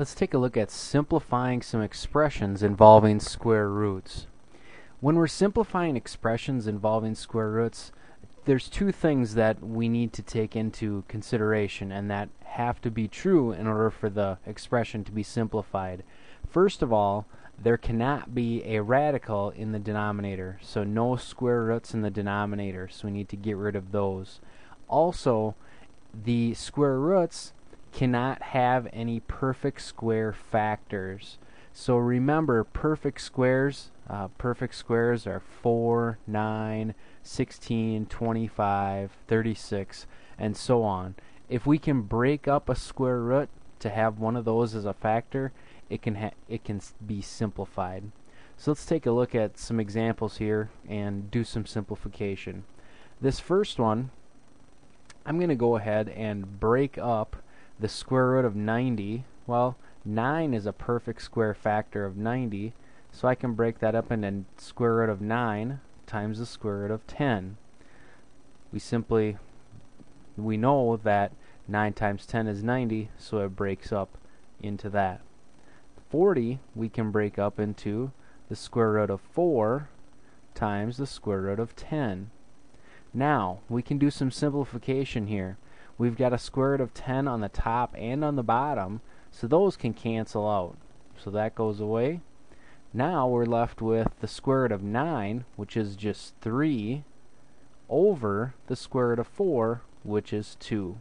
Let's take a look at simplifying some expressions involving square roots. When we're simplifying expressions involving square roots, there's two things that we need to take into consideration and that have to be true in order for the expression to be simplified. First of all, there cannot be a radical in the denominator, so no square roots in the denominator, so we need to get rid of those. Also, the square roots cannot have any perfect square factors. So remember, perfect squares are 4, 9, 16, 25, 36, and so on. If we can break up a square root to have one of those as a factor, it can be simplified. So let's take a look at some examples here and do some simplification. This first one, I'm going to go ahead and break up the square root of 90. Well, 9 is a perfect square factor of 90, so I can break that up into square root of 9 times the square root of 10. We know that 9 times 10 is 90, so it breaks up into that. 40 we can break up into the square root of 4 times the square root of 10. Now, we can do some simplification here. We've got a square root of 10 on the top and on the bottom, so those can cancel out. So that goes away. Now we're left with the square root of 9, which is just 3, over the square root of 4, which is 2.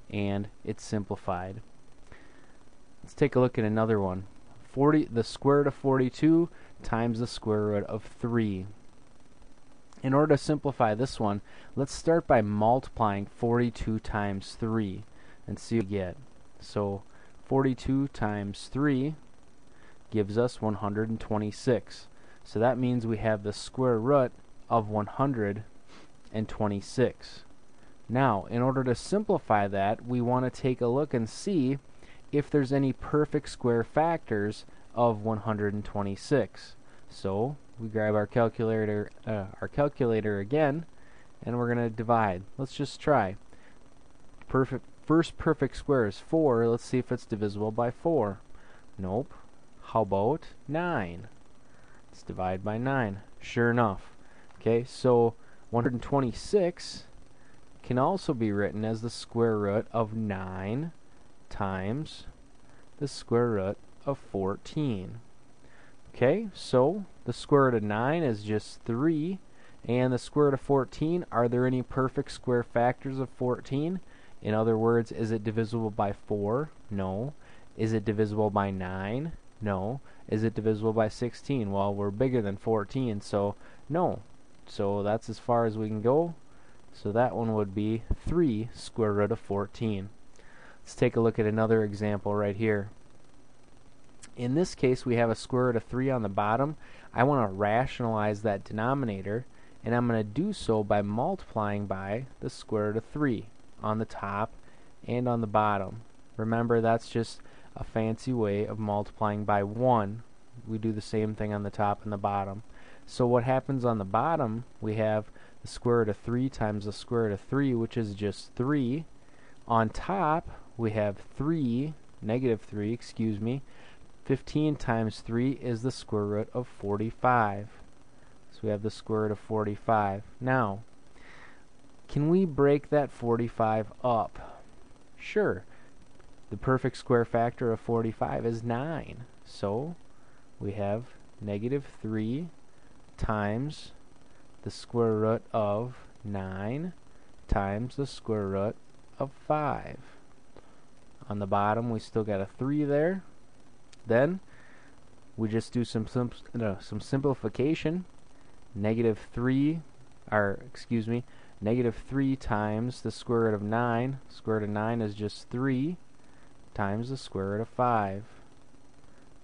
And it's simplified. Let's take a look at another one. The square root of 42 times the square root of 3. In order to simplify this one, let's start by multiplying 42 times 3 and see what we get. So 42 times 3 gives us 126. So that means we have the square root of 126. Now, in order to simplify that, we want to take a look and see if there's any perfect square factors of 126. So we grab our calculator again, and we're going to divide. Let's just try. First perfect square is 4. Let's see if it's divisible by 4. Nope. How about 9? Let's divide by 9. Sure enough. Okay, so 126 can also be written as the square root of 9 times the square root of 14. Okay, so the square root of 9 is just 3, and the square root of 14, are there any perfect square factors of 14? In other words, is it divisible by 4? No. Is it divisible by 9? No. Is it divisible by 16? Well, we're bigger than 14, so no. So that's as far as we can go. So that one would be 3 square root of 14. Let's take a look at another example right here. In this case, we have a square root of 3 on the bottom. I want to rationalize that denominator, and I'm going to do so by multiplying by the square root of 3 on the top and on the bottom. Remember, that's just a fancy way of multiplying by 1. We do the same thing on the top and the bottom. So what happens on the bottom, we have the square root of 3 times the square root of 3, which is just 3. On top, we have negative 3, excuse me. 15 times 3 is the square root of 45. So we have the square root of 45. Now, can we break that 45 up? Sure. The perfect square factor of 45 is 9. So we have negative 3 times the square root of 9 times the square root of 5. On the bottom, we still got a 3 there. Then we just do some simplification. Negative 3 times the square root of 9. Square root of 9 is just 3 times the square root of 5.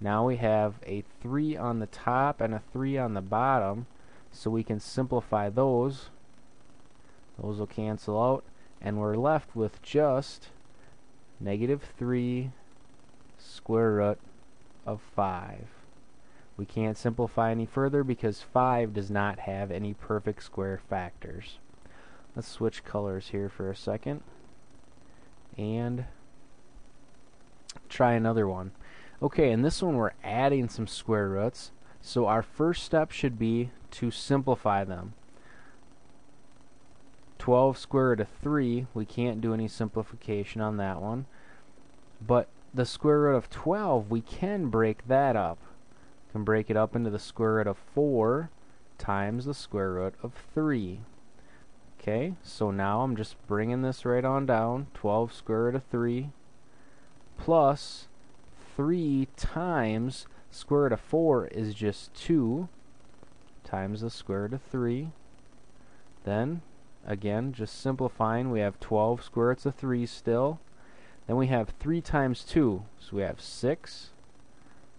Now we have a 3 on the top and a 3 on the bottom, so we can simplify those. Those will cancel out, and we're left with just negative 3 square root of 5. We can't simplify any further because 5 does not have any perfect square factors. Let's switch colors here for a second and try another one. Okay, in this one we're adding some square roots. So our first step should be to simplify them. 12 square root of 3, we can't do any simplification on that one. But the square root of 12, we can break that up. We can break it up into the square root of 4 times the square root of 3. Okay, so now I'm just bringing this right on down. 12 square root of 3 plus 3 times square root of 4 is just 2 times the square root of 3. Then, again, just simplifying, we have 12 square roots of 3 still. Then we have 3 times 2, so we have 6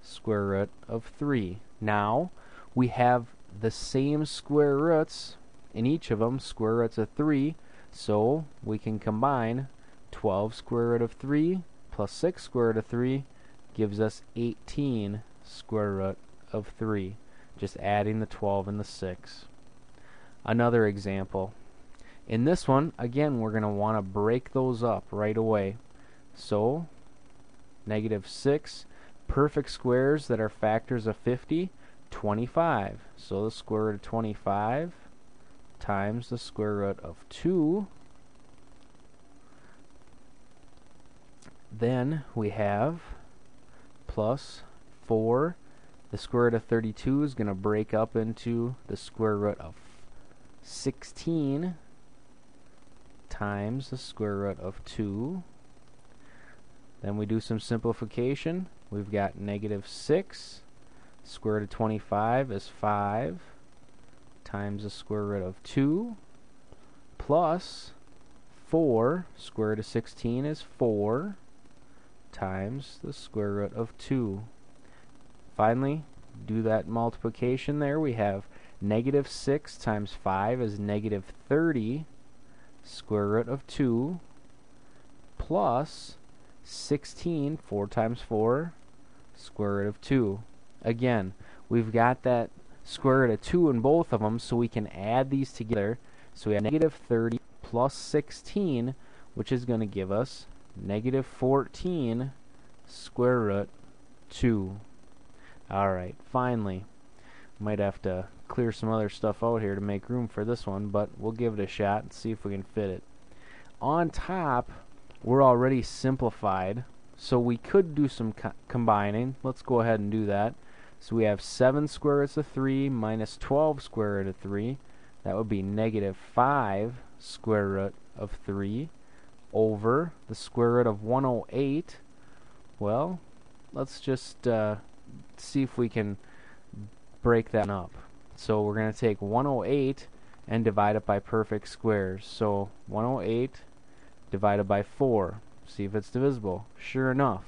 square root of 3. Now, we have the same square roots in each of them, square roots of 3, so we can combine 12 square root of 3 plus 6 square root of 3 gives us 18 square root of 3. Just adding the 12 and the 6. Another example. In this one, again, we're going to want to break those up right away. So, -6, perfect squares that are factors of 50, 25. So the square root of 25 times the square root of 2. Then we have plus 4. The square root of 32 is going to break up into the square root of 16 times the square root of 2. Then we do some simplification. We've got -6. Square root of 25 is 5 times the square root of 2 plus 4. Square root of 16 is 4 times the square root of 2. Finally, do that multiplication there. We have -6 times 5 is -30 square root of 2 plus 16, 4 times 4, square root of 2. Again, we've got that square root of 2 in both of them, so we can add these together. So we have -30 plus 16, which is going to give us -14 square root 2. Alright, finally, might have to clear some other stuff out here to make room for this one, but we'll give it a shot and see if we can fit it. On top, we're already simplified, so we could do some combining. Let's go ahead and do that. So we have 7 square roots of 3 minus 12 square root of 3. That would be -5 square root of 3 over the square root of 108. Well, let's just see if we can break that up. So we're going to take 108 and divide it by perfect squares. So 108 divided by 4. See if it's divisible. Sure enough.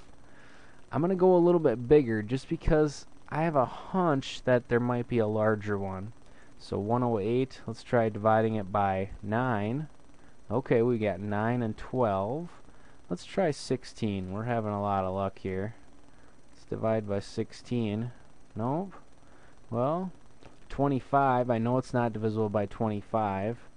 I'm going to go a little bit bigger just because I have a hunch that there might be a larger one. So 108, let's try dividing it by 9. Okay, we got 9 and 12. Let's try 16. We're having a lot of luck here. Let's divide by 16. Nope. Well, 25. I know it's not divisible by 25.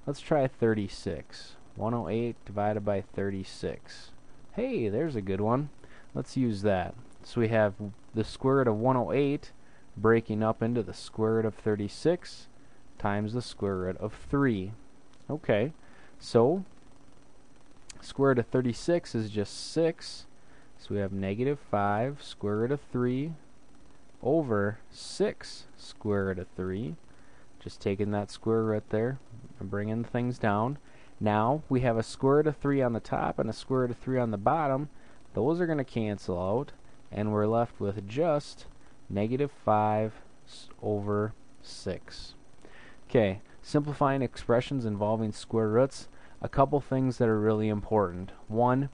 Let's try 36. 108 divided by 36. Hey, there's a good one. Let's use that. So we have the square root of 108 breaking up into the square root of 36 times the square root of 3. Okay, so square root of 36 is just 6. So we have -5 square root of 3 over 6 square root of 3. Just taking that square root there and bringing things down. Now we have a square root of 3 on the top and a square root of 3 on the bottom. Those are going to cancel out, and we're left with just -5 over 6. Okay, simplifying expressions involving square roots. A couple things that are really important. One,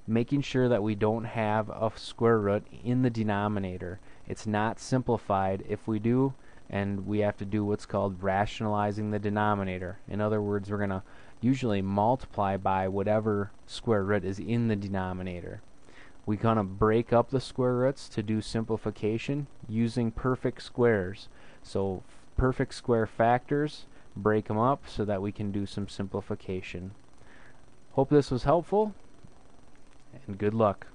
making sure that we don't have a square root in the denominator. It's not simplified if we do, and we have to do what's called rationalizing the denominator. In other words, we're going to usually multiply by whatever square root is in the denominator. We're going to break up the square roots to do simplification using perfect squares. So perfect square factors, break them up so that we can do some simplification. Hope this was helpful, and good luck.